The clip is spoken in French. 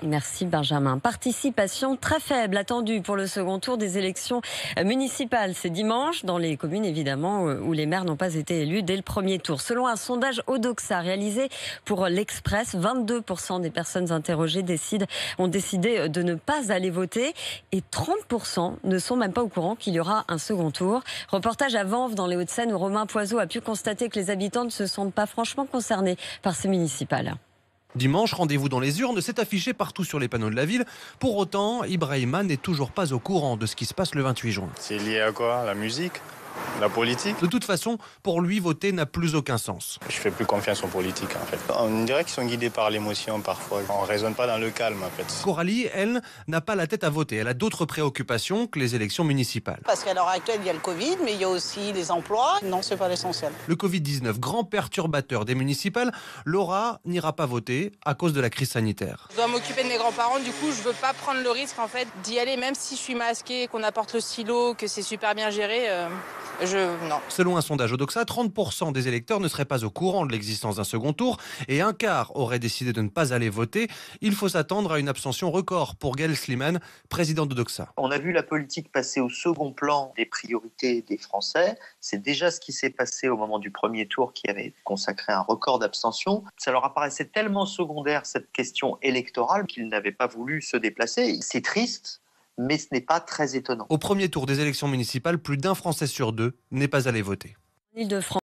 Merci Benjamin. Participation très faible attendue pour le second tour des élections municipales. C'est dimanche dans les communes évidemment où les maires n'ont pas été élus dès le premier tour. Selon un sondage Odoxa réalisé pour l'Express, 22% des personnes interrogées ont décidé de ne pas aller voter et 30% ne sont même pas au courant qu'il y aura un second tour. Reportage à Vanves dans les Hauts-de-Seine où Romain Poiseau a pu constater que les habitants ne se sentent pas franchement concernés par ces municipales. Dimanche, rendez-vous dans les urnes, c'est affiché partout sur les panneaux de la ville. Pour autant, Ibrahima n'est toujours pas au courant de ce qui se passe le 28 juin. C'est lié à quoi? La musique? La politique? De toute façon, pour lui, voter n'a plus aucun sens. Je fais plus confiance aux politiques en fait. On dirait qu'ils sont guidés par l'émotion parfois. On raisonne pas dans le calme en fait. Coralie, elle, n'a pas la tête à voter. Elle a d'autres préoccupations que les élections municipales. Parce qu'à l'heure actuelle, il y a le Covid, mais il y a aussi les emplois. Non, c'est pas l'essentiel. Le Covid-19, grand perturbateur des municipales, Laura n'ira pas voter à cause de la crise sanitaire. Je dois m'occuper de mes grands-parents, du coup je veux pas prendre le risque en fait d'y aller, même si je suis masquée, qu'on apporte le stylo, que c'est super bien géré. Non. Selon un sondage Odoxa, 30% des électeurs ne seraient pas au courant de l'existence d'un second tour et un quart auraient décidé de ne pas aller voter. Il faut s'attendre à une abstention record pour Gaëlle Slimane, présidente d'Odoxa. On a vu la politique passer au second plan des priorités des Français. C'est déjà ce qui s'est passé au moment du premier tour qui avait consacré un record d'abstention. Ça leur apparaissait tellement secondaire cette question électorale qu'ils n'avaient pas voulu se déplacer. C'est triste, mais ce n'est pas très étonnant. Au premier tour des élections municipales, plus d'un Français sur deux n'est pas allé voter. Île-de-France.